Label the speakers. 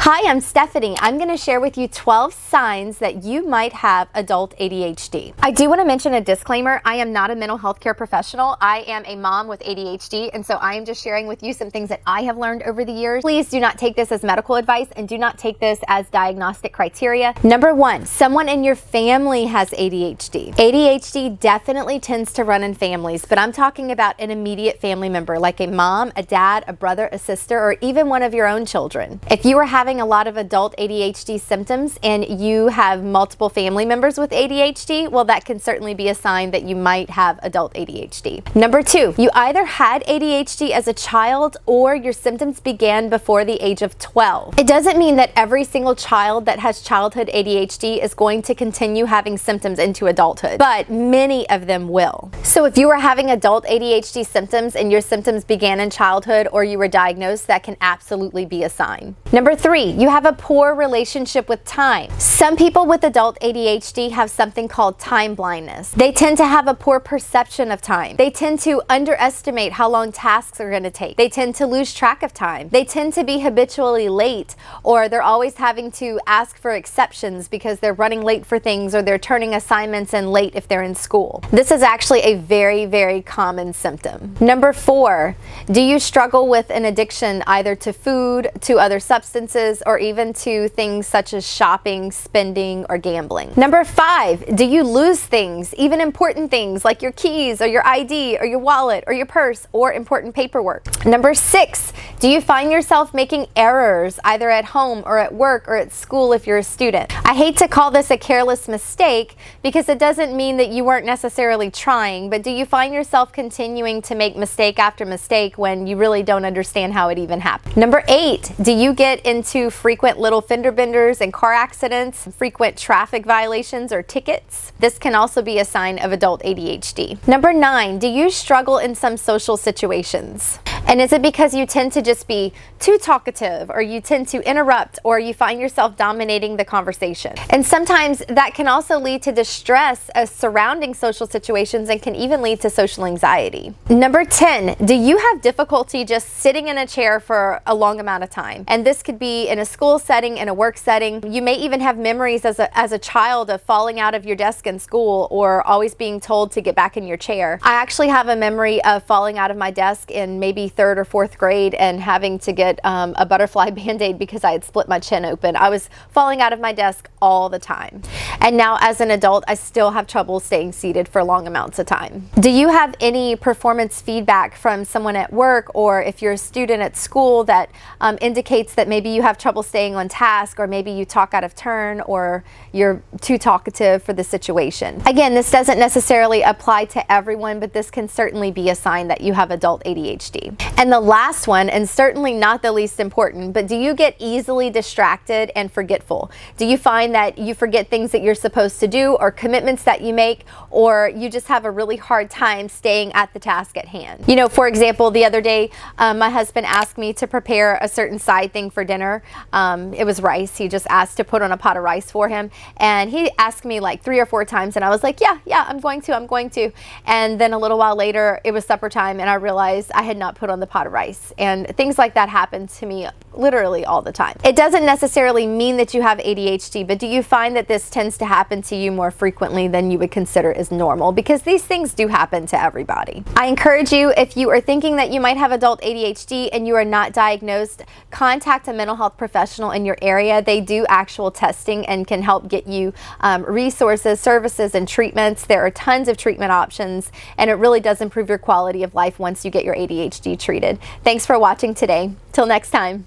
Speaker 1: Hi, I'm Stephanie. I'm going to share with you 12 signs that you might have adult ADHD. I do want to mention a disclaimer. I am not a mental health care professional. I am a mom with ADHD, and so I am just sharing with you some things that I have learned over the years. Please do not take this as medical advice and do not take this as diagnostic criteria. Number one, someone in your family has ADHD. ADHD definitely tends to run in families, but I'm talking about an immediate family member like a mom, a dad, a brother, a sister, or even one of your own children. If you are having a lot of adult ADHD symptoms and you have multiple family members with ADHD, well, that can certainly be a sign that you might have adult ADHD. Number two, you either had ADHD as a child or your symptoms began before the age of 12. It doesn't mean that every single child that has childhood ADHD is going to continue having symptoms into adulthood, but many of them will. So if you are having adult ADHD symptoms and your symptoms began in childhood or you were diagnosed, that can absolutely be a sign. Number three, you have a poor relationship with time. Some people with adult ADHD have something called time blindness. They tend to have a poor perception of time. They tend to underestimate how long tasks are going to take. They tend to lose track of time. They tend to be habitually late, or they're always having to ask for exceptions because they're running late for things or they're turning assignments in late if they're in school. This is actually a very, very common symptom. Number four, do you struggle with an addiction either to food, to other substances, or even to things such as shopping, spending, or gambling? Number five, do you lose things, even important things like your keys or your ID or your wallet or your purse or important paperwork? Number six, do you find yourself making errors either at home or at work or at school if you're a student? I hate to call this a careless mistake because it doesn't mean that you weren't necessarily trying, but do you find yourself continuing to make mistake after mistake when you really don't understand how it even happened? Number eight, do you get into frequent little fender benders and car accidents, frequent traffic violations or tickets? This can also be a sign of adult ADHD. Number nine, do you struggle in some social situations? And is it because you tend to just be too talkative, or you tend to interrupt, or you find yourself dominating the conversation? And sometimes that can also lead to distress surrounding social situations and can even lead to social anxiety. Number 10, do you have difficulty just sitting in a chair for a long amount of time? And this could be in a school setting, in a work setting. You may even have memories as a child of falling out of your desk in school or always being told to get back in your chair. I actually have a memory of falling out of my desk in maybe third or fourth grade and having to get a butterfly band-aid because I had split my chin open. I was falling out of my desk all the time. And now as an adult, I still have trouble staying seated for long amounts of time. Do you have any performance feedback from someone at work, or if you're a student at school, that indicates that maybe you have trouble staying on task, or maybe you talk out of turn, or you're too talkative for the situation? Again, this doesn't necessarily apply to everyone, but this can certainly be a sign that you have adult ADHD. And the last one, and certainly not the least important, but do you get easily distracted and forgetful? Do you find that you forget things that you're supposed to do, or commitments that you make, or you just have a really hard time staying at the task at hand? You know, for example, the other day, my husband asked me to prepare a certain side thing for dinner. It was rice. He just asked to put on a pot of rice for him, and he asked me like 3 or 4 times, and I was like, yeah, I'm going to. And then a little while later, it was supper time, and I realized I had not put on the pot of rice. And things like that happen to me literally all the time. It doesn't necessarily mean that you have ADHD, but do you find that this tends to happen to you more frequently than you would consider as normal? Because these things do happen to everybody. I encourage you, if you are thinking that you might have adult ADHD and you are not diagnosed, contact a mental health professional in your area. They do actual testing and can help get you resources, services, and treatments. There are tons of treatment options, and it really does improve your quality of life once you get your ADHD treated. Thanks for watching today. Till next time.